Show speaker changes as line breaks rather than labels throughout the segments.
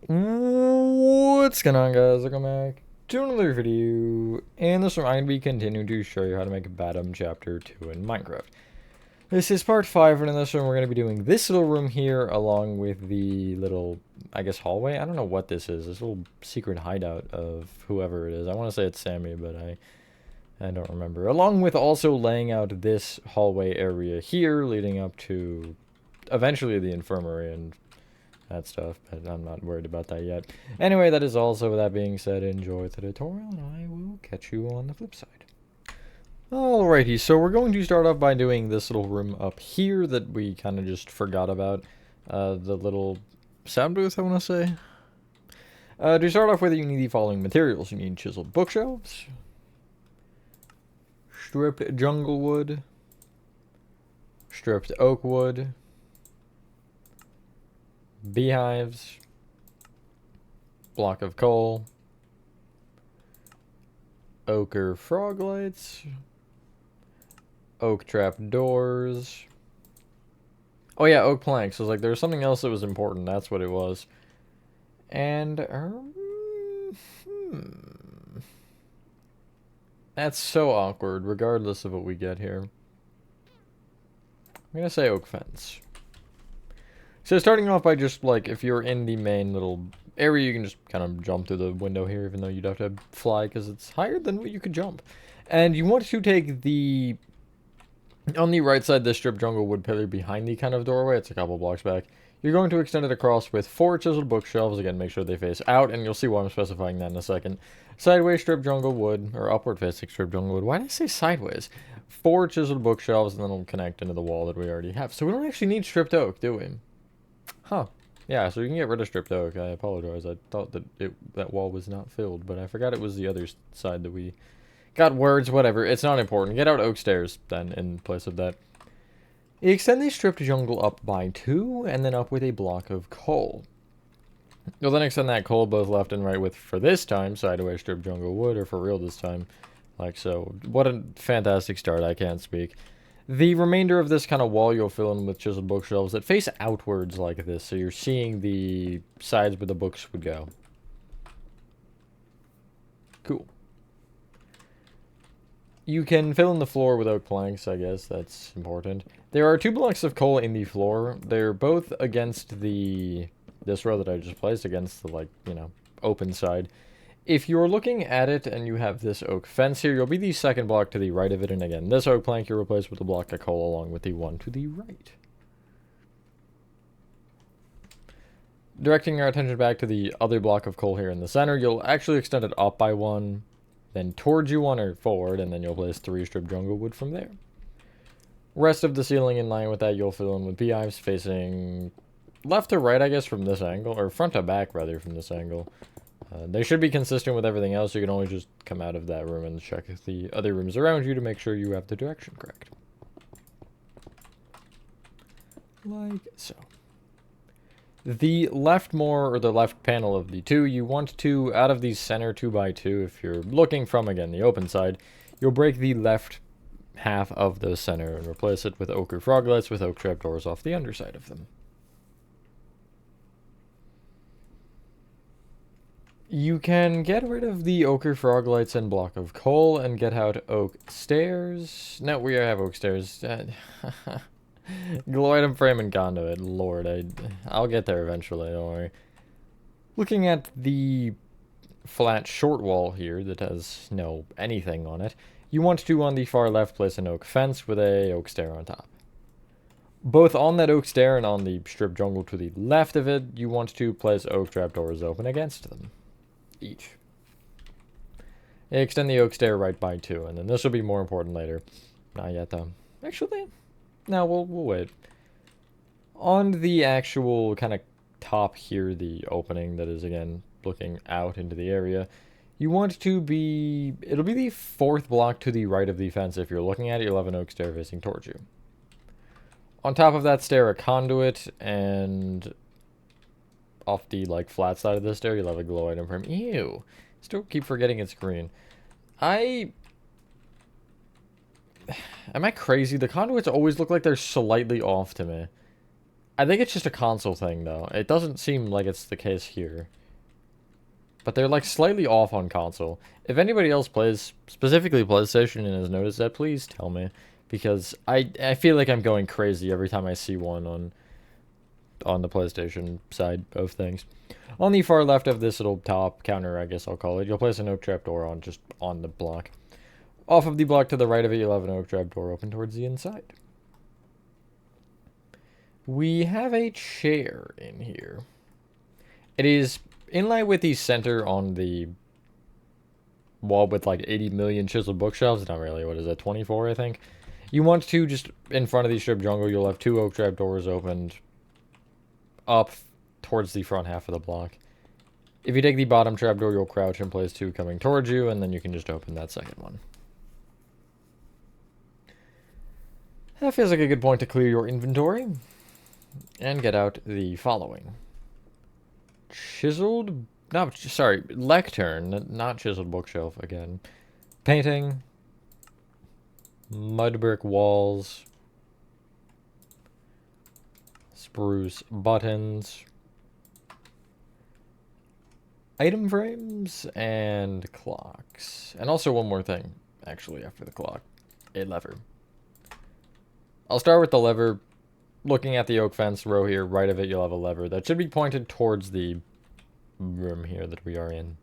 What's going on, guys? Welcome back to another video. In this one, I'm going to be continuing to show you how to make Batum Chapter 2 in Minecraft. This is part 5, and in this one, we're going to be doing this little room here, along with the little, I guess, hallway. I don't know what this is. This little secret hideout of whoever it is. I want to say it's Sammy, but I don't remember. Along with also laying out this hallway area here, leading up to eventually the infirmary and that stuff, but I'm not worried about that yet. Anyway, that is also, with that being said, enjoy the tutorial, and I will catch you on the flip side. Alrighty, so we're going to start off by doing this little room up here that we kind of just forgot about. The little sound booth, I want to say. To start off with, you need the following materials. You need chiseled bookshelves, stripped jungle wood, stripped oak wood, beehives, block of coal, ochre frog lights, oak trap doors. Oh yeah, oak planks. I was like, there was something else that was important. That's what it was. And that's so awkward, regardless of what we get here. I'm gonna say oak fence. So starting off by just, like, if you're in the main little area, you can just kind of jump through the window here, even though you'd have to fly, because it's higher than what you could jump. And you want to take the, on the right side, the strip jungle wood pillar behind the kind of doorway, it's a couple blocks back. You're going to extend it across with 4 chiseled bookshelves, again, make sure they face out, and you'll see why I'm specifying that in a second. Sideways strip jungle wood, or upward facing strip jungle wood, why did I say sideways? 4 chiseled bookshelves, and then it'll connect into the wall that we already have. So we don't actually need stripped oak, do we? Huh. Yeah, so you can get rid of stripped oak. I apologize. I thought that that wall was not filled, but I forgot it was the other side that we got words, whatever. It's not important. Get out oak stairs, then, in place of that. You extend the stripped jungle up by 2, and then up with a block of coal. You'll then extend that coal both left and right with, for this time, sideways stripped jungle wood, or for real this time, like so. What a fantastic start. I can't speak. The remainder of this kind of wall you'll fill in with chiseled bookshelves that face outwards like this, so you're seeing the sides where the books would go. Cool. You can fill in the floor with oak planks, I guess, that's important. There are 2 blocks of coal in the floor. They're both against this row that I just placed, against the, like, you know, open side. If you're looking at it and you have this oak fence here, you'll be the second block to the right of it, and again, this oak plank you replace with a block of coal along with the one to the right. Directing our attention back to the other block of coal here in the center, you'll actually extend it up by 1, then towards you 1 or forward, and then you'll place 3 strip jungle wood from there. Rest of the ceiling in line with that, you'll fill in with beehives facing left to right, I guess, from this angle, or front to back, rather, from this angle. They should be consistent with everything else. You can always just come out of that room and check the other rooms around you to make sure you have the direction correct. Like so. The left or the left panel of the 2, you want to, out of these center 2 by 2, if you're looking from, again, the open side, you'll break the left half of the center and replace it with ochre froglets with oak trapdoors off the underside of them. You can get rid of the ochre frog lights and block of coal and get out oak stairs. No, we have oak stairs. Glow item frame and conduit. Lord, I'll get there eventually, don't worry. Looking at the flat short wall here that has no anything on it, you want to, on the far left, place an oak fence with a oak stair on top. Both on that oak stair and on the strip jungle to the left of it, you want to place oak trapdoors open against them. Each. Extend the oak stair right by 2, and then this will be more important later. Not yet, though. Actually, no, we'll wait. On the actual kind of top here, the opening that is, again, looking out into the area, you want to be, it'll be the 4th block to the right of the fence. If you're looking at it, you'll have an oak stair facing towards you. On top of that stair, a conduit, and off the, like, flat side of the stair, you'll have a glow item frame. Ew. Still keep forgetting it's green. Am I crazy? The conduits always look like they're slightly off to me. I think it's just a console thing, though. It doesn't seem like it's the case here. But they're, like, slightly off on console. If anybody else plays, specifically PlayStation, and has noticed that, please tell me. Because I feel like I'm going crazy every time I see one on the PlayStation side of things. On the far left of this little top counter, I guess I'll call it, you'll place an oak trapdoor on just on the block. Off of the block to the right of it, you'll have an oak trapdoor open towards the inside. We have a chair in here. It is inlaid with the center on the wall with like 80 million chiseled bookshelves. Not really, what is that, 24 I think? You want to, just in front of the strip jungle, you'll have 2 oak trapdoors opened up towards the front half of the block. If you take the bottom trapdoor, you'll crouch and place 2 coming towards you, and then you can just open that second one. That feels like a good point to clear your inventory and get out the following. Chiseled, no, sorry, lectern, not chiseled bookshelf again. Painting, mud brick walls, spruce buttons, item frames, and clocks. And also one more thing, actually, after the clock, a lever. I'll start with the lever. Looking at the oak fence row here, right of it, you'll have a lever that should be pointed towards the room here that we are in.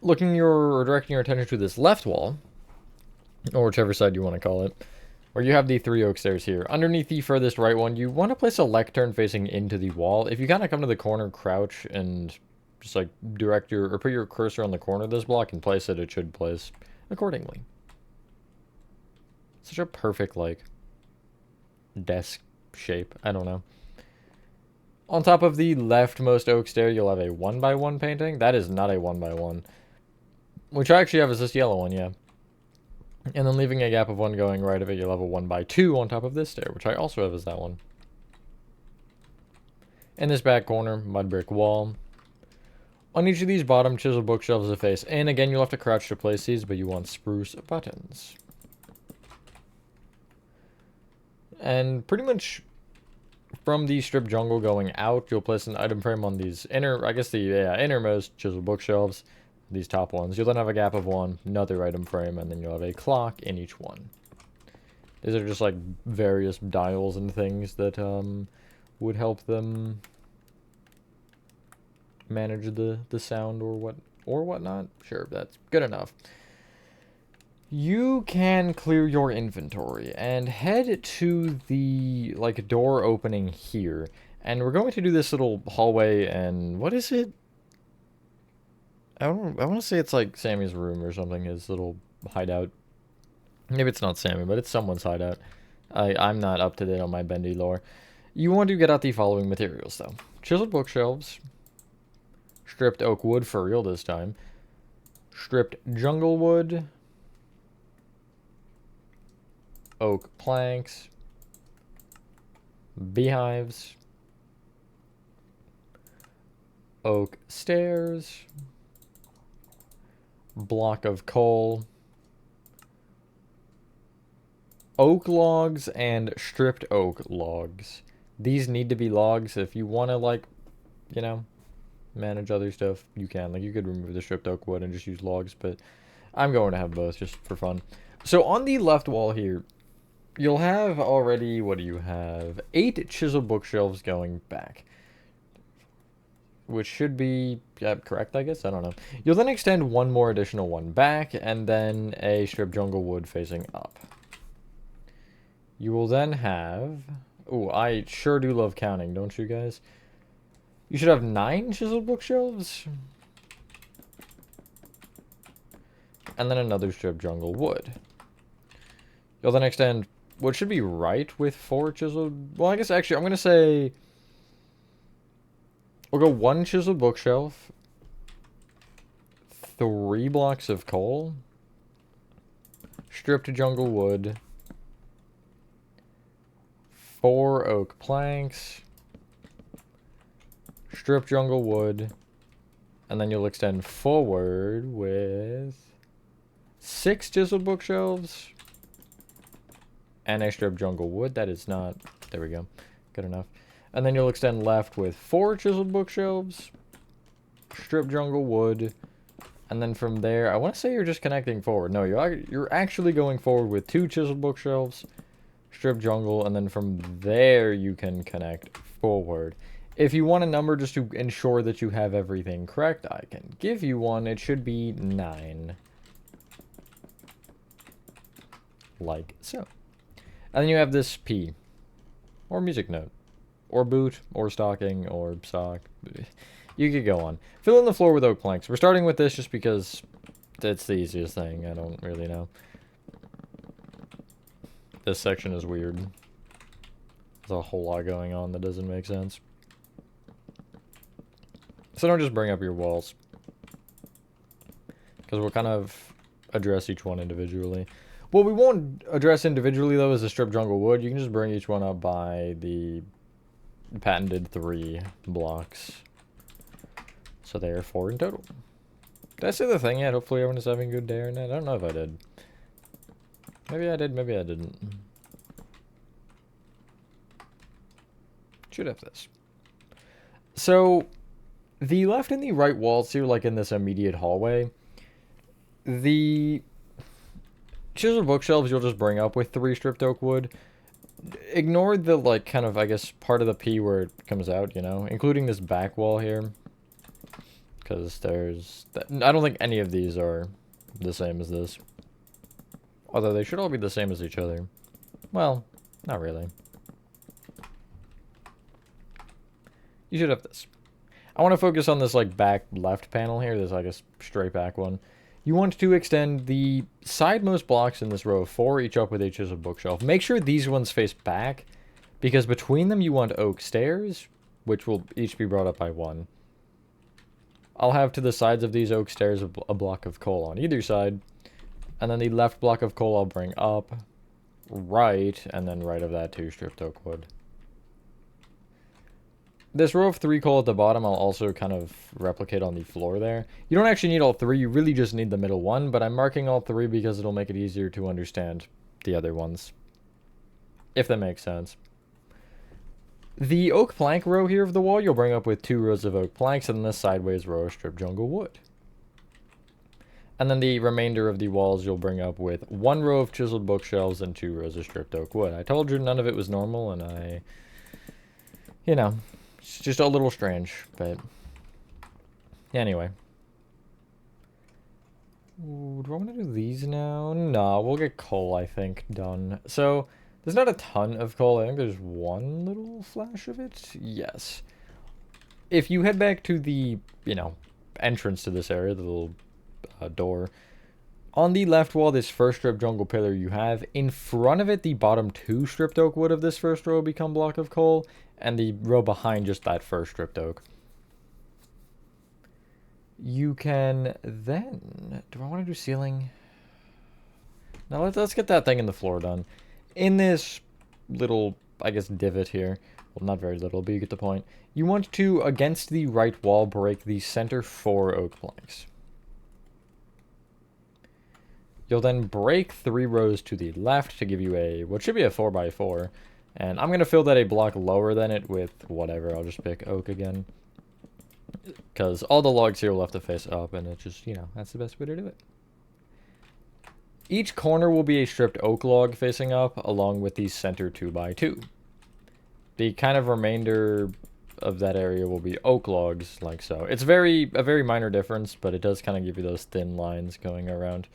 Directing your attention to this left wall, or whichever side you want to call it, where you have the 3 oak stairs here. Underneath the furthest right one, you want to place a lectern facing into the wall. If you kind of come to the corner, crouch, and just like put your cursor on the corner of this block and place it, it should place accordingly. Such a perfect, like, desk shape. I don't know. On top of the leftmost oak stair, you'll have a 1x1 painting. That is not a 1x1. Which I actually have is this yellow one, yeah. And then leaving a gap of 1 going right of it, you'll have a 1x2 on top of this stair, which I also have as that one. In this back corner, mud brick wall. On each of these bottom chiseled bookshelves is a face. And again, you'll have to crouch to place these, but you want spruce buttons. And pretty much from the strip jungle going out, you'll place an item frame on these innermost chiseled bookshelves, these top ones. You'll then have a gap of 1, another item frame, and then you'll have a clock in each one. These are just like various dials and things that would help them manage the sound or whatnot. Sure, that's good enough. You can clear your inventory and head to the, like, door opening here. And we're going to do this little hallway and, what is it? I want to say it's like Sammy's room or something, his little hideout. Maybe it's not Sammy, but it's someone's hideout. I'm not up to date on my Bendy lore. You want to get out the following materials, though. Chiseled bookshelves. Stripped oak wood for real this time. Stripped jungle wood. Oak planks, beehives, oak stairs, block of coal, oak logs, and stripped oak logs. These need to be logs. If you want to, like, you know, manage other stuff, you can. Like, you could remove the stripped oak wood and just use logs, but I'm going to have both just for fun. So on the left wall here, you'll have already, what do you have? 8 chiseled bookshelves going back. Which should be correct, I guess? I don't know. You'll then extend 1 more additional one back, and then a strip jungle wood facing up. You will then have... Ooh, I sure do love counting, don't you guys? You should have 9 chiseled bookshelves. And then another strip jungle wood. You'll then extend... what should be right with 4 chiseled... well, I guess actually I'm going to say... we'll go 1 chiseled bookshelf. 3 blocks of coal. Stripped jungle wood. 4 oak planks. Stripped jungle wood. And then you'll extend forward with 6 chiseled bookshelves. and a strip jungle wood. That is not... There we go. Good enough. And then you'll extend left with 4 chiseled bookshelves, strip jungle wood, and then from there, I want to say you're just connecting forward. No, you're actually going forward with 2 chiseled bookshelves, strip jungle, and then from there you can connect forward. If you want a number just to ensure that you have everything correct, I can give you one. It should be 9. Like so. And then you have this P, or music note, or boot, or stocking, or sock. You could go on. Fill in the floor with oak planks. We're starting with this just because it's the easiest thing. I don't really know. This section is weird. There's a whole lot going on that doesn't make sense. So don't just bring up your walls, because we'll kind of address each one individually. What we won't address individually, though, is the strip jungle wood. You can just bring each one up by the patented 3 blocks. So there are 4 in total. Did I say the thing yet? Hopefully everyone is having a good day or not. I don't know if I did. Maybe I did, maybe I didn't. Should have this. So, the left and the right walls here, like in this immediate hallway, the chiseled bookshelves you'll just bring up with 3 stripped oak wood. Ignore the, like, kind of, I guess, part of the P where it comes out, you know? Including this back wall here. Because there's... I don't think any of these are the same as this. Although they should all be the same as each other. Well, not really. You should have this. I want to focus on this, like, back left panel here. There's, like, a straight back one. You want to extend the sidemost blocks in this row of 4, each up with a chiseled bookshelf. Make sure these ones face back, because between them you want oak stairs, which will each be brought up by 1. I'll have to the sides of these oak stairs a block of coal on either side, and then the left block of coal I'll bring up, right, and then right of that 2 stripped oak wood. This row of 3 coal at the bottom I'll also kind of replicate on the floor there. You don't actually need all 3, you really just need the middle one, but I'm marking all 3 because it'll make it easier to understand the other ones. If that makes sense. The oak plank row here of the wall you'll bring up with 2 rows of oak planks, and then the sideways row of strip jungle wood. And then the remainder of the walls you'll bring up with 1 row of chiseled bookshelves and 2 rows of stripped oak wood. I told you none of it was normal, and you know... It's just a little strange, but anyway. Ooh, do I want to do these now? No, we'll get coal, I think, done. So, there's not a ton of coal. I think there's 1 little flash of it. Yes. If you head back to the, you know, entrance to this area, the little door, on the left wall, this first strip jungle pillar you have, in front of it, the bottom 2 stripped oak wood of this first row become block of coal, and the row behind just that first stripped oak. You can then... Do I want to do ceiling? Now let's get that thing in the floor done. In this little, I guess, divot here, well, not very little, but you get the point. You want to, against the right wall, break the center 4 oak planks. You'll then break 3 rows to the left to give you a, what should be a 4x4. And I'm going to fill that a block lower than it with whatever. I'll just pick oak again. Because all the logs here will have to face up, and it just, you know, that's the best way to do it. Each corner will be a stripped oak log facing up, along with the center 2x2. The kind of remainder of that area will be oak logs, like so. It's a very minor difference, but it does kind of give you those thin lines going around.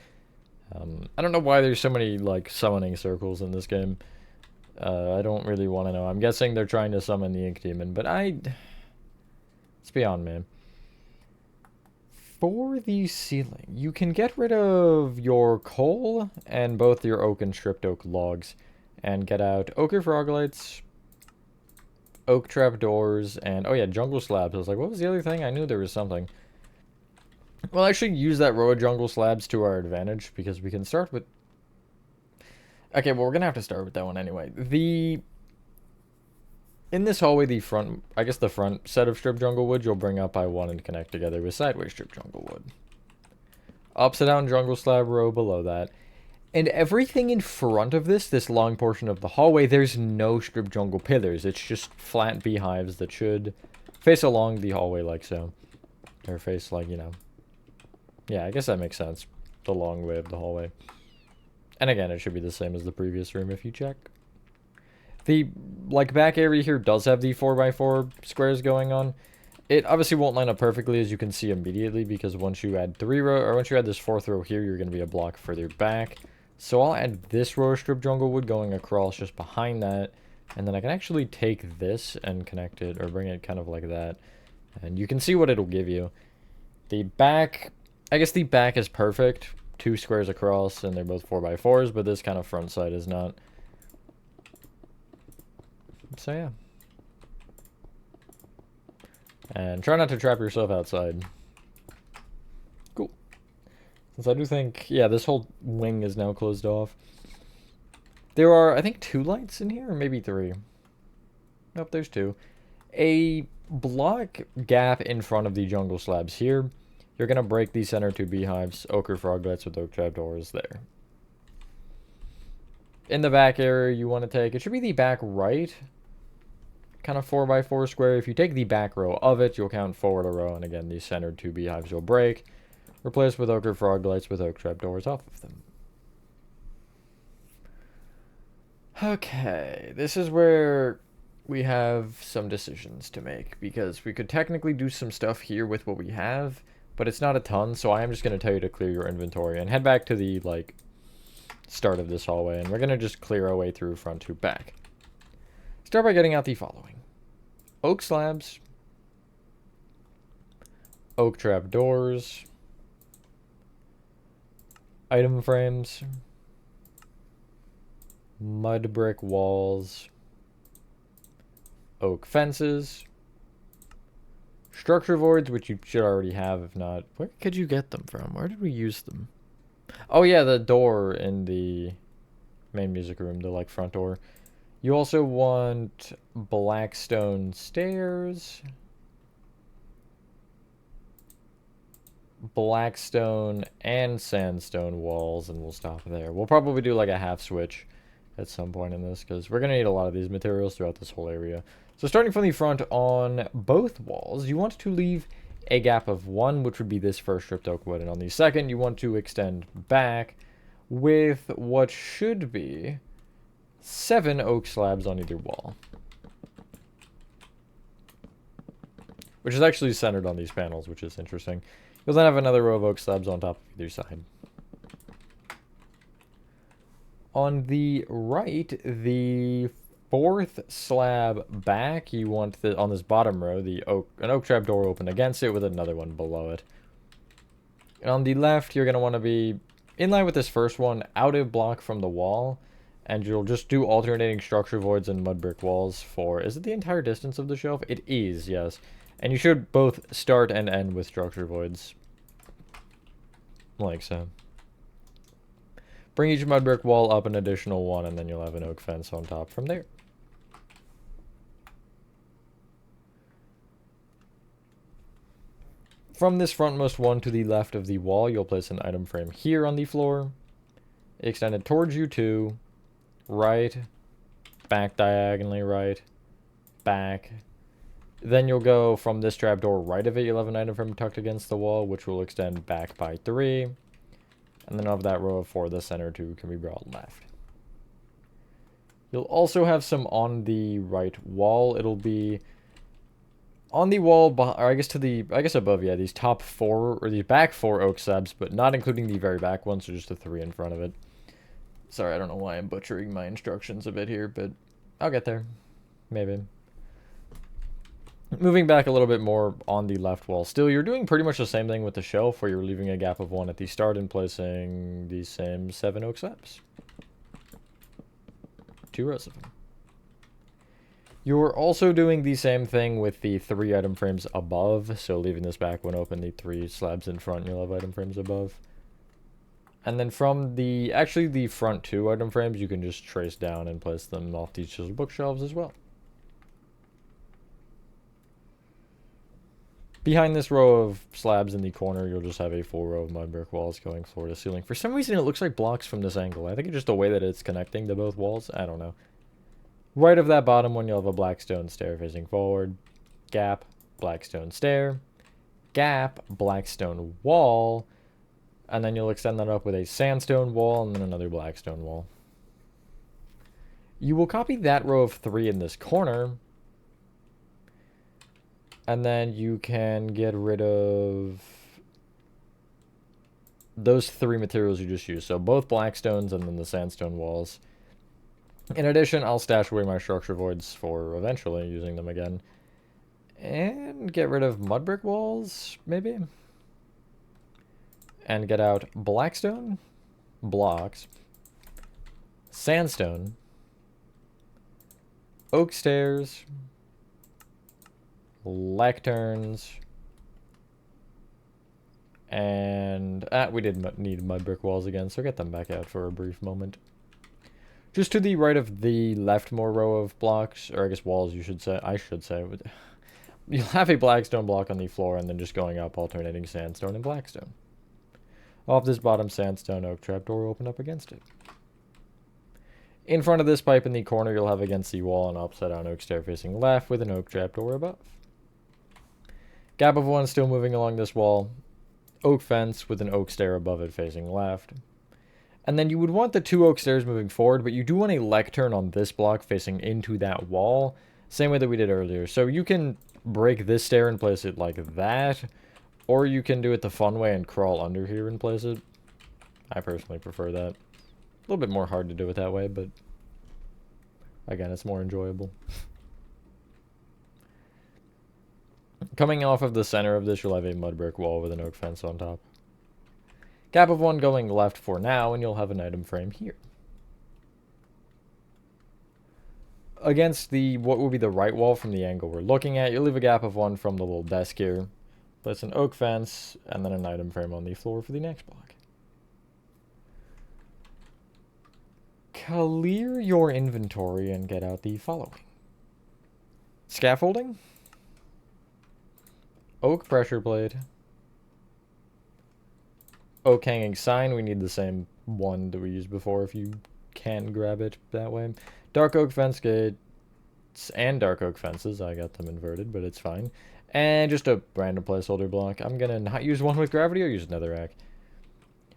I don't know why there's so many, like, summoning circles in this game. I don't really want to know. I'm guessing they're trying to summon the Ink Demon, but it's beyond me. For the ceiling, you can get rid of your coal and both your oak and stripped oak logs, and get out ochre frog lights, oak trap doors, and, oh yeah, jungle slabs. I was like, what was the other thing? I knew there was something. We'll actually use that row of jungle slabs to our advantage, because we can start with... Okay, well, we're going to have to start with that one anyway. In this hallway, the front set of strip jungle wood you'll bring up by 1 and connect together with sideways strip jungle wood. Upside down jungle slab row below that. And everything in front of this long portion of the hallway, there's no strip jungle pillars. It's just flat beehives that should face along the hallway like so. Or face like, you know. Yeah, I guess that makes sense. The long way of the hallway. And again, it should be the same as the previous room if you check. The, like, back area here does have the 4x4 squares going on. It obviously won't line up perfectly, as you can see immediately, because once you add once you add this 4th row here, you're going to be a block further back. So I'll add this row of strip jungle wood going across just behind that, and then I can actually take this and connect it, or bring it kind of like that, and you can see what it'll give you. The back, I guess the back is perfect, 2 squares across, and they're both 4x4s, but this kind of front side is not. So yeah. And try not to trap yourself outside. Cool. Since I do think, yeah, this whole wing is now closed off. There are, I think, 2 lights in here, or maybe 3. Nope, there's 2. A block gap in front of the jungle slabs here. You're going to break the center 2 beehives, ochre froglets with oak trapdoors there. In the back area you want to take, it should be the back right, kind of 4x4 square. If you take the back row of it, you'll count forward a row, and again, these centered 2 beehives you'll break. Replace with ochre froglets with oak trapdoors off of them. Okay, this is where we have some decisions to make, because we could technically do some stuff here with what we have, but it's not a ton, so I am just going to tell you to clear your inventory and head back to the, like, start of this hallway, and we're going to just clear our way through front to back. Start by getting out the following: oak slabs, oak trap doors, item frames, mud brick walls, oak fences, structure voids, which you should already have. If not, where could you get them from? Where did we use them? Oh yeah, the door in the main music room, the like front door. You also want black stone stairs, black stone and sandstone walls, and we'll stop there. We'll probably do like a half switch at some point in this, because we're going to need a lot of these materials throughout this whole area. So starting from the front on both walls, you want to leave a gap of 1, which would be this first stripped oak wood, and on the second you want to extend back with what should be 7 oak slabs on either wall, which is actually centered on these panels, which is interesting. You'll then have another row of oak slabs on top of either side. On the right, the 4th slab back, you want on this bottom row, an oak trap door open against it with another one below it. And on the left, you're going to want to be in line with this first one, out a block from the wall, and you'll just do alternating structure voids and mud brick walls for, is it the entire distance of the shelf? It is, yes. And you should both start and end with structure voids, like so. Bring each mud brick wall up an additional 1, and then you'll have an oak fence on top from there. From this frontmost one to the left of the wall, you'll place an item frame here on the floor. Extend it towards you 2, right, back diagonally right, back. Then you'll go from this trapdoor right of it, you'll have an item frame tucked against the wall, which will extend back by 3. And then of that row of 4, the center 2 can be brought left. You'll also have some on the right wall. It'll be on the wall, or I guess above, yeah, these top 4, or these back 4 oak slabs, but not including the very back ones, so just the 3 in front of it. Sorry, I don't know why I'm butchering my instructions a bit here, but I'll get there. Maybe. Moving back a little bit more on the left wall. Still, you're doing pretty much the same thing with the shelf, where you're leaving a gap of 1 at the start and placing the same 7 oak slabs. 2 rows of them. You're also doing the same thing with the 3 item frames above, so leaving this back one open, the 3 slabs in front, you'll have item frames above. And then from the front 2 item frames, you can just trace down and place them off these bookshelves as well. Behind this row of slabs in the corner, you'll just have a full row of mud brick walls going floor to ceiling. For some reason, it looks like blocks from this angle. I think it's just the way that it's connecting to both walls. I don't know. Right of that bottom one, you'll have a black stone stair facing forward. Gap, black stone stair. Gap, black stone wall. And then you'll extend that up with a sandstone wall and then another black stone wall. You will copy that row of 3 in this corner. And then you can get rid of those 3 materials you just used. So both black stones and then the sandstone walls. In addition, I'll stash away my structure voids for eventually using them again. And get rid of mud brick walls, maybe? And get out blackstone, blocks, sandstone, oak stairs, lecterns, and we did need mud brick walls again, so get them back out for a brief moment. Just to the right of the leftmost row of blocks, or I guess walls I should say, you'll have a blackstone block on the floor and then just going up alternating sandstone and blackstone. Off this bottom sandstone oak trapdoor open up against it. In front of this pipe in the corner, you'll have against the wall an upside down oak stair facing left with an oak trapdoor above. Gap of 1 still moving along this wall. Oak fence with an oak stair above it facing left. And then you would want the 2 oak stairs moving forward, but you do want a lectern on this block facing into that wall. Same way that we did earlier. So you can break this stair and place it like that. Or you can do it the fun way and crawl under here and place it. I personally prefer that. A little bit more hard to do it that way, but again, it's more enjoyable. Coming off of the center of this, you'll have a mud brick wall with an oak fence on top. Gap of 1 going left for now, and you'll have an item frame here. Against what will be the right wall from the angle we're looking at, you'll leave a gap of 1 from the little desk here. Place an oak fence, and then an item frame on the floor for the next block. Clear your inventory and get out the following. Scaffolding. Oak pressure plate. Oak hanging sign. We need the same one that we used before if you can grab it that way. Dark oak fence gates and dark oak fences. I got them inverted, but it's fine. And just a random placeholder block. I'm going to not use one with gravity or use another rack.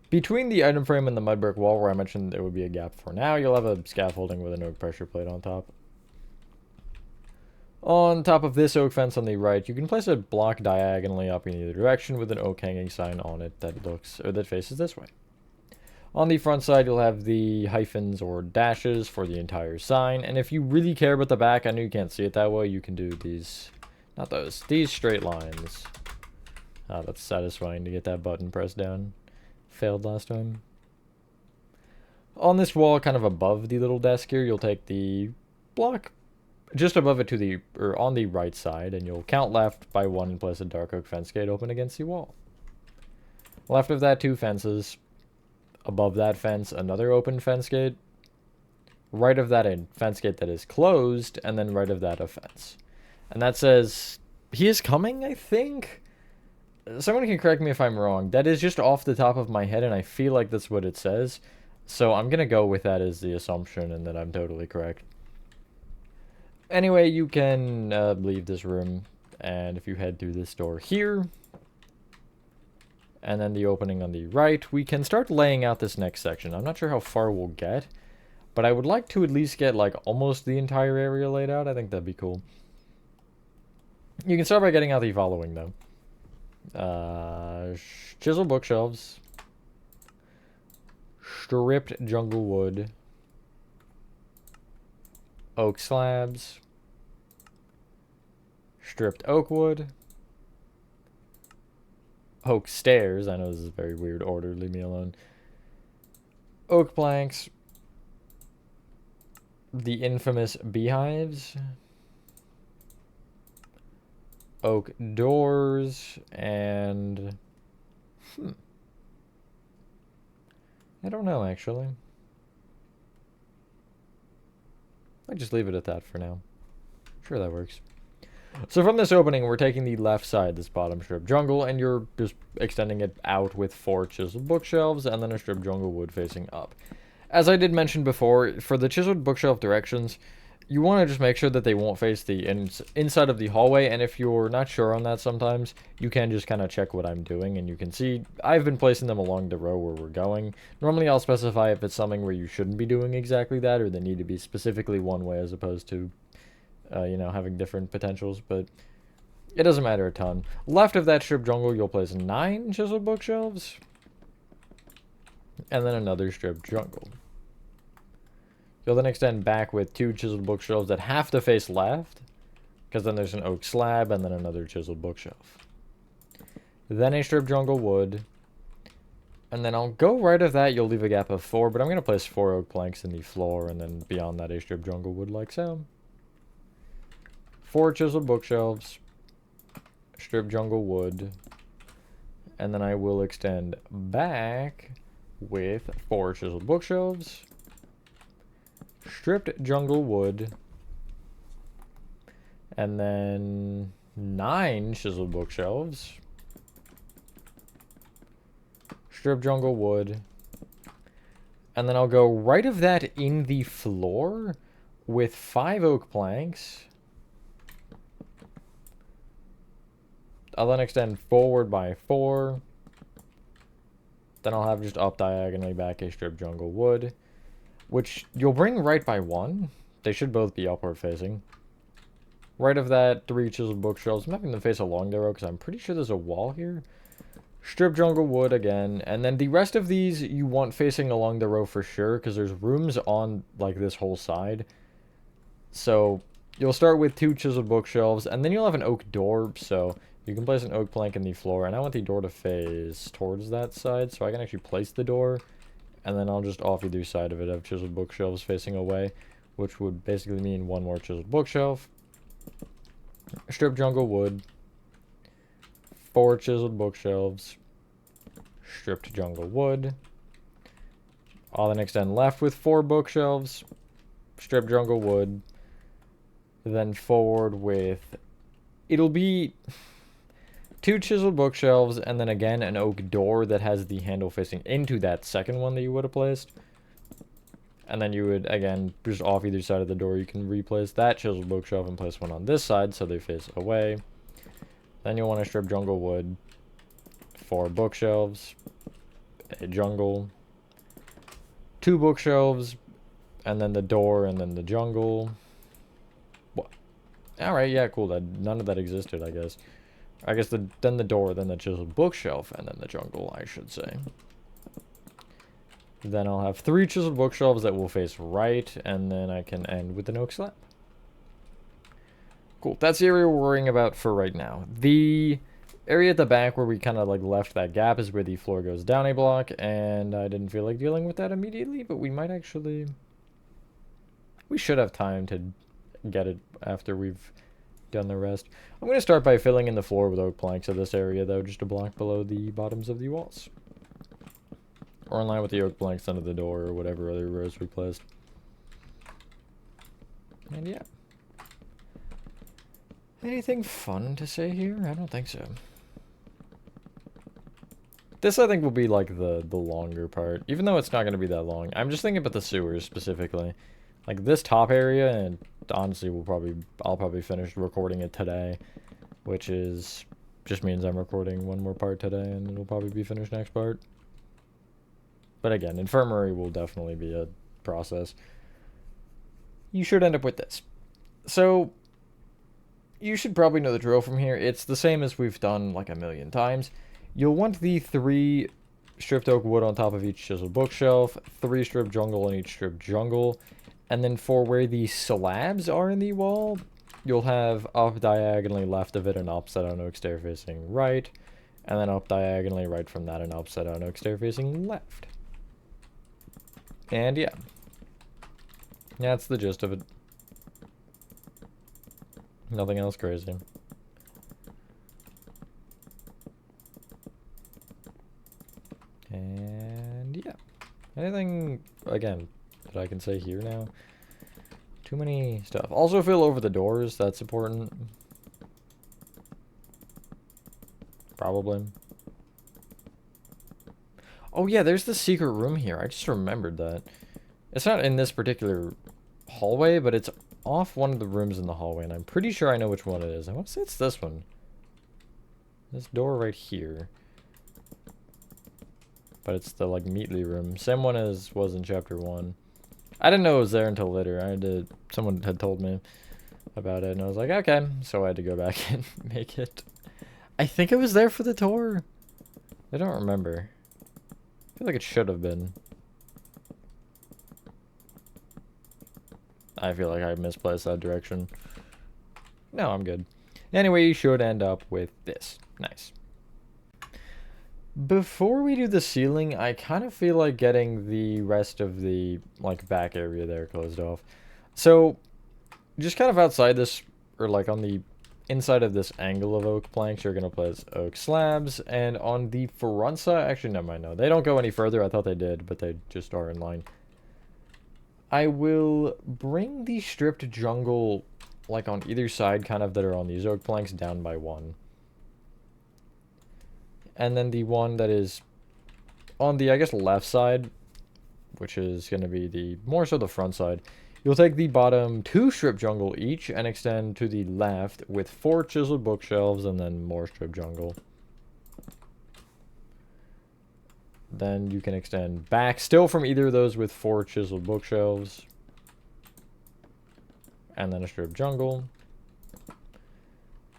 Between the item frame and the mud brick wall where I mentioned there would be a gap for now, you'll have a scaffolding with an oak pressure plate on top. On top of this oak fence on the right, you can place a block diagonally up in either direction with an oak hanging sign on it that faces this way. On the front side, you'll have the hyphens or dashes for the entire sign. And if you really care about the back, I know you can't see it that way, you can do these, not those, these straight lines. Oh, that's satisfying to get that button pressed down. Failed last time. On this wall, kind of above the little desk here, you'll take the block just above it on the right side, and you'll count left by 1 and place a dark oak fence gate open against the wall. Left of that, 2 fences. Above that fence, another open fence gate. Right of that, a fence gate that is closed, and then right of that, a fence. And that says, he is coming, I think? Someone can correct me if I'm wrong. That is just off the top of my head, and I feel like that's what it says. So I'm going to go with that as the assumption, and that I'm totally correct. Anyway, you can leave this room, and if you head through this door here, and then the opening on the right, we can start laying out this next section. I'm not sure how far we'll get, but I would like to at least get like almost the entire area laid out. I think that'd be cool. You can start by getting out the following, though. Chisel bookshelves, stripped jungle wood, oak slabs, stripped oak wood, oak stairs. I know this is a very weird order, leave me alone. Oak planks, the infamous beehives, oak doors, and I don't know, actually. I'll just leave it at that for now. Sure, that works. So from this opening, we're taking the left side, this bottom strip jungle, and you're just extending it out with 4 chiseled bookshelves and then a strip jungle wood facing up. As I did mention before, for the chiseled bookshelf directions, you want to just make sure that they won't face the inside of the hallway, and if you're not sure on that sometimes, you can just kind of check what I'm doing, and you can see I've been placing them along the row where we're going. Normally I'll specify if it's something where you shouldn't be doing exactly that, or they need to be specifically one way as opposed to, you know, having different potentials, but it doesn't matter a ton. Left of that strip jungle, you'll place 9 chiseled bookshelves, and then another strip jungle. You'll then extend back with 2 chiseled bookshelves that have to face left, because then there's an oak slab and then another chiseled bookshelf. Then a strip jungle wood, and then I'll go right of that, you'll leave a gap of 4, but I'm going to place 4 oak planks in the floor, and then beyond that a strip jungle wood like so. 4 chiseled bookshelves, strip jungle wood, and then I will extend back with 4 chiseled bookshelves, stripped jungle wood, and then 9 chiseled bookshelves, strip jungle wood, and then I'll go right of that in the floor with 5 oak planks. I'll then extend forward by 4. Then I'll have just up diagonally back a strip jungle wood, which you'll bring right by 1. They should both be upward facing. Right of that, 3 chiseled bookshelves. I'm having them face along the row because I'm pretty sure there's a wall here. Strip jungle wood again, and then the rest of these you want facing along the row for sure because there's rooms on like this whole side. So you'll start with 2 chiseled bookshelves, and then you'll have an oak door, so you can place an oak plank in the floor, and I want the door to face towards that side, so I can actually place the door, and then I'll just off either side of it have chiseled bookshelves facing away, which would basically mean 1 more chiseled bookshelf, strip jungle wood, 4 chiseled bookshelves, stripped jungle wood. I'll then extend left with 4 bookshelves, strip jungle wood, then forward with, it'll be 2 chiseled bookshelves, and then again an oak door that has the handle facing into that second one that you would have placed. And then you would, again, just off either side of the door, you can replace that chiseled bookshelf and place one on this side so they face away. Then you'll want to strip jungle wood, 4 bookshelves, a jungle, 2 bookshelves, and then the door, and then the jungle. What? Alright, yeah, cool. None of that existed, I guess. I guess then the door, then the chiseled bookshelf, and then the jungle, I should say. Then I'll have 3 chiseled bookshelves that will face right, and then I can end with an oak slab. Cool, that's the area we're worrying about for right now. The area at the back where we kind of like left that gap is where the floor goes down a block, and I didn't feel like dealing with that immediately, but we might actually... We should have time to get it after we've done the rest. I'm going to start by filling in the floor with oak planks of this area, though, just a block below the bottoms of the walls. Or in line with the oak planks under the door, or whatever other rows we placed. And yeah. Anything fun to say here? I don't think so. This, I think, will be, like, the longer part. Even though it's not going to be that long. I'm just thinking about the sewers, specifically. Like, this top area, and honestly, I'll probably finish recording it today. Which is... just means I'm recording one more part today, and it'll probably be finished next part. But again, infirmary will definitely be a process. You should end up with this. So... you should probably know the drill from here. It's the same as we've done like a million times. You'll want the 3 stripped oak wood on top of each chiseled bookshelf, 3 stripped jungle on each stripped jungle, and then for where the slabs are in the wall, you'll have up diagonally left of it an upside down oak stair facing right, and then up diagonally right from that an upside down oak stair facing left. And yeah. That's the gist of it. Nothing else crazy. And yeah. Anything, again, that I can say here now? Too many stuff. Also fill over the doors, that's important. Probably. Oh yeah, there's the secret room here. I just remembered that. It's not in this particular hallway, but it's off one of the rooms in the hallway, and I'm pretty sure I know which one it is. I want to say it's this one. This door right here. But it's the, like, Meatly room. Same one as was in Chapter 1. I didn't know it was there until later. Someone had told me about it, and I was like, okay. So I had to go back and make it. I think it was there for the tour. I don't remember. I feel like it should have been. I feel like I misplaced that direction. No, I'm good. Anyway, you should end up with this. Nice. Before we do the ceiling, I kind of feel like getting the rest of the, like, back area there closed off. So, just kind of outside this, or like on the inside of this angle of oak planks, you're going to place oak slabs. And on the front side, actually, never mind, no. They don't go any further. I thought they did, but they just are in line. I will bring the stripped jungle, like, on either side, kind of, that are on these oak planks down by one. And then the one that is on the, I guess, left side, which is going to be the, more so the front side, you'll take the bottom 2 strip jungle each and extend to the left with 4 chiseled bookshelves and then more strip jungle. Then you can extend back, still from either of those, with 4 chiseled bookshelves. And then a strip jungle.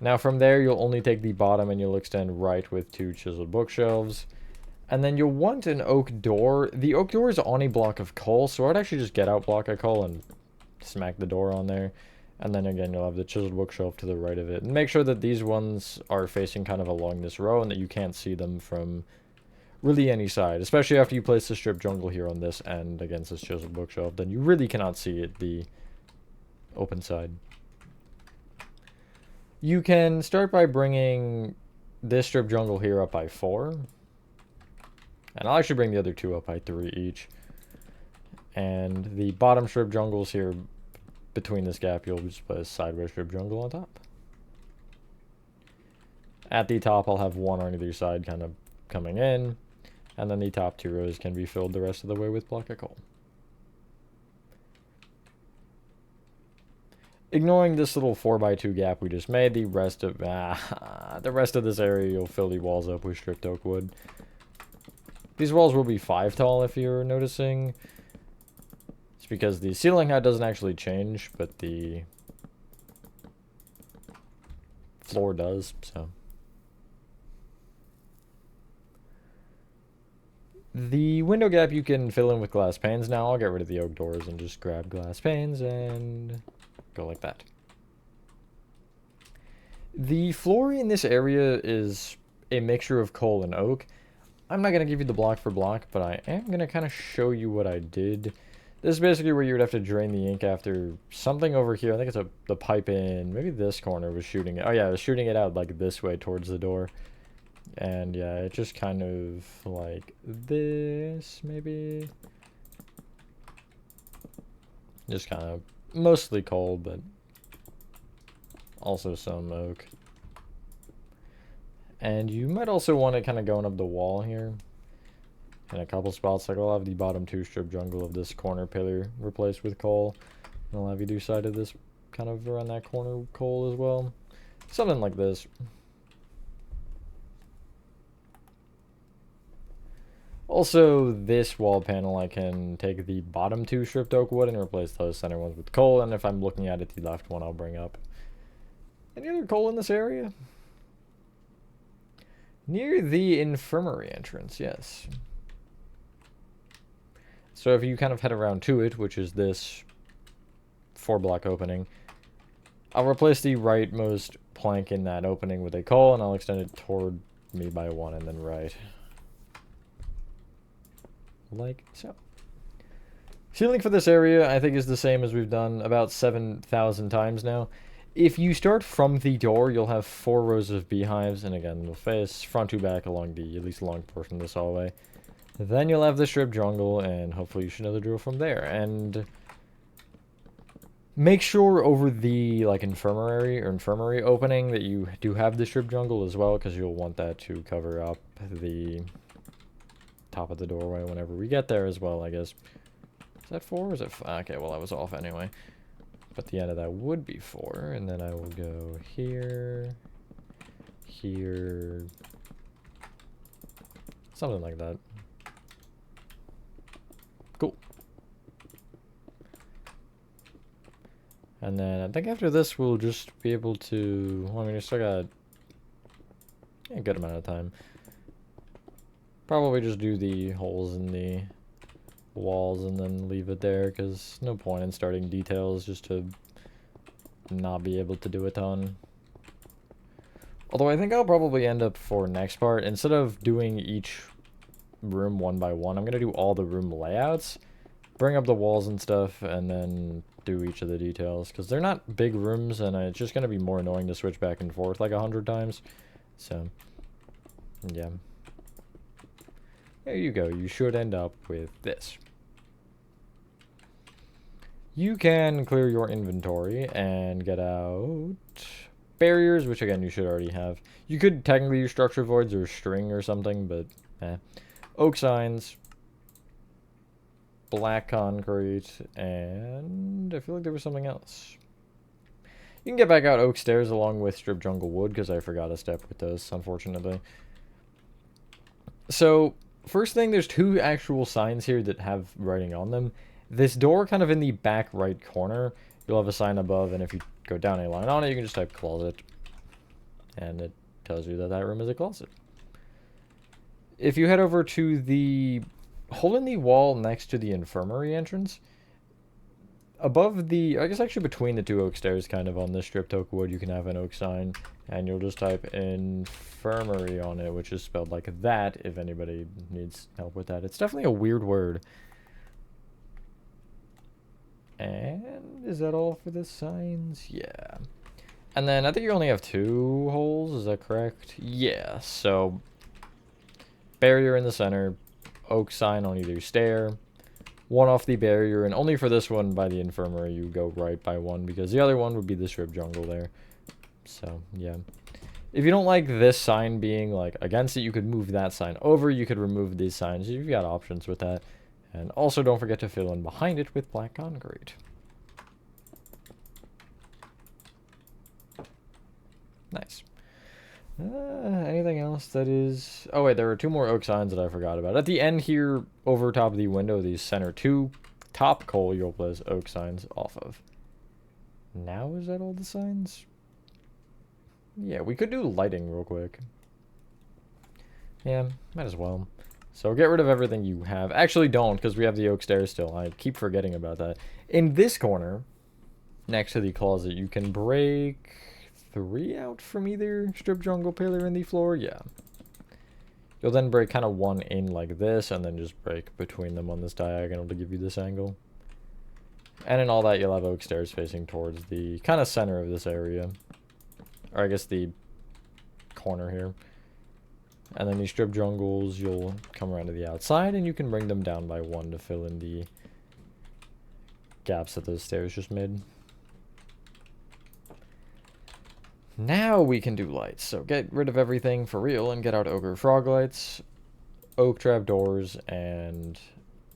Now from there, you'll only take the bottom and you'll extend right with 2 chiseled bookshelves. And then you'll want an oak door. The oak door is on a block of coal, so I'd actually just get out block of coal and smack the door on there. And then again, you'll have the chiseled bookshelf to the right of it. And make sure that these ones are facing kind of along this row and that you can't see them from really any side. Especially after you place the strip jungle here on this end against this chiseled bookshelf. Then you really cannot see it, the open side. You can start by bringing this strip jungle here up by 4. And I'll actually bring the other 2 up by 3 each. And the bottom strip jungles here between this gap, you'll just put a sideways strip jungle on top. At the top, I'll have 1 on either side kind of coming in. And then the top 2 rows can be filled the rest of the way with block of coal. Ignoring this little 4x2 gap we just made, the rest of this area you'll fill the walls up with stripped oak wood. These walls will be 5 tall if you're noticing. It's because the ceiling height doesn't actually change, but the floor does, so. The window gap you can fill in with glass panes now. I'll get rid of the oak doors and just grab glass panes and go like that. The floor in this area is a mixture of coal and oak. I'm not going to give you the block for block, but I am going to kind of show you what I did. This is basically where you would have to drain the ink after something over here. I think it's the pipe in, maybe this corner was shooting it. Oh yeah, it was shooting it out like this way towards the door. And yeah, it just kind of like this, maybe. Just kind of mostly coal, but also some oak. And you might also want it kind of going up the wall here. In a couple spots, like I'll have the bottom 2 strip jungle of this corner pillar replaced with coal. And I'll have either side of this kind of around that corner coal as well. Something like this. Also, this wall panel, I can take the bottom 2 stripped oak wood and replace those center ones with coal. And if I'm looking at it, the left one I'll bring up. Any other coal in this area? Near the infirmary entrance, yes. So if you kind of head around to it, which is this 4-block opening, I'll replace the rightmost plank in that opening with a coal, and I'll extend it toward me by 1 and then right. Like so. Ceiling for this area, I think, is the same as we've done about 7,000 times now. If you start from the door, you'll have 4 rows of beehives, and again, you'll face front to back along the, at least long portion of this hallway. Then you'll have the strip jungle, and hopefully you should know the drill from there. And Make sure over the like infirmary opening that you do have the strip jungle as well, because you'll want that to cover up the top of the doorway whenever we get there as well, I guess. Is that 4 or is it 5? Okay, well I was off anyway. But the end of that would be 4, and then I will go here, here, something like that. Cool. And then I think after this we'll just be able to, well, I mean, we still got a good amount of time. Probably just do the holes in the walls and then leave it there, because no point in starting details just to not be able to do a ton. Although I think I'll probably end up for next part, instead of doing each room one by one, I'm going to do all the room layouts, bring up the walls and stuff, and then do each of the details, because they're not big rooms, and it's just going to be more annoying to switch back and forth like 100 times. So, yeah. There you go. You should end up with this. You can clear your inventory and get out barriers, which again you should already have. You could technically use structure voids or string or something, but oak signs, black concrete, and I feel like there was something else. You can get back out oak stairs along with strip jungle wood, because I forgot a step with those, unfortunately. So, first thing, there's 2 actual signs here that have writing on them. This door kind of in the back right corner, you'll have a sign above, and if you go down a line on it, you can just type closet. And it tells you that that room is a closet. If you head over to the hole in the wall next to the infirmary entrance, above the, I guess actually between the 2 oak stairs, kind of on this stripped oak wood, you can have an oak sign, and you'll just type infirmary on it, which is spelled like that, if anybody needs help with that. It's definitely a weird word. And is that all for the signs? Yeah. And then I think you only have 2 holes, is that correct? Yeah, so barrier in the center, oak sign on either stair, 1 off the barrier, and only for this one by the infirmary you go right by 1, because the other one would be the strip jungle there. So, yeah. If you don't like this sign being like against it, you could move that sign over, you could remove these signs, you've got options with that. And also don't forget to fill in behind it with black concrete. Nice. Anything else that is... Oh wait, there are 2 more oak signs that I forgot about. At the end here, over top of the window, these center 2 top coal you'll place oak signs off of. Now is that all the signs? Yeah, we could do lighting real quick. Yeah, might as well. So get rid of everything you have. Actually, don't, because we have the oak stairs still. I keep forgetting about that. In this corner, next to the closet, you can break 3 out from either strip jungle pillar in the floor. Yeah. You'll then break kind of 1 in like this, and then just break between them on this diagonal to give you this angle. And in all that, you'll have oak stairs facing towards the kind of center of this area. Or I guess the corner here. And then these strip jungles, you'll come around to the outside, and you can bring them down by 1 to fill in the gaps that those stairs just made. Now we can do lights. So get rid of everything for real and get out ogre frog lights, oak trap doors, and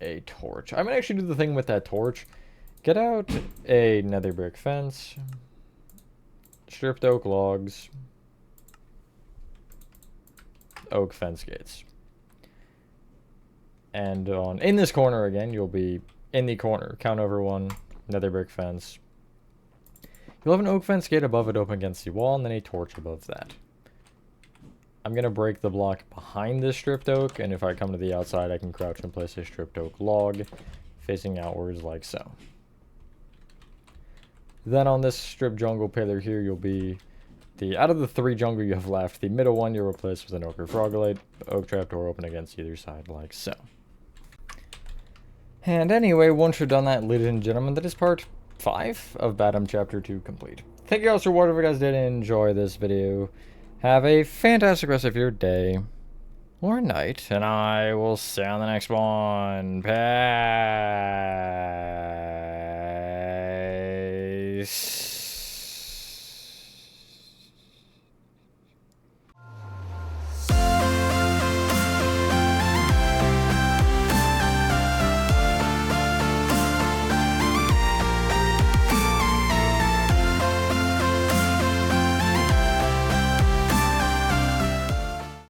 a torch. I'm gonna actually do the thing with that torch. Get out a nether brick fence, stripped oak logs, oak fence gates. And in this corner again, you'll be in the corner. Count over 1, nether brick fence. You'll have an oak fence gate above it open against the wall, and then a torch above that. I'm going to break the block behind this stripped oak, and if I come to the outside, I can crouch and place a stripped oak log facing outwards like so. Then on this strip jungle pillar here, you'll be out of the 3 jungle you have left, the middle one you'll replace with an ochre frogolite, oak trap door open against either side like so. And anyway, once you're done that, ladies and gentlemen, that is part 5 of Badham Chapter 2 complete. Thank you guys for watching. If you guys did enjoy this video, have a fantastic rest of your day or night, and I will see you on the next one. Bye. Nice.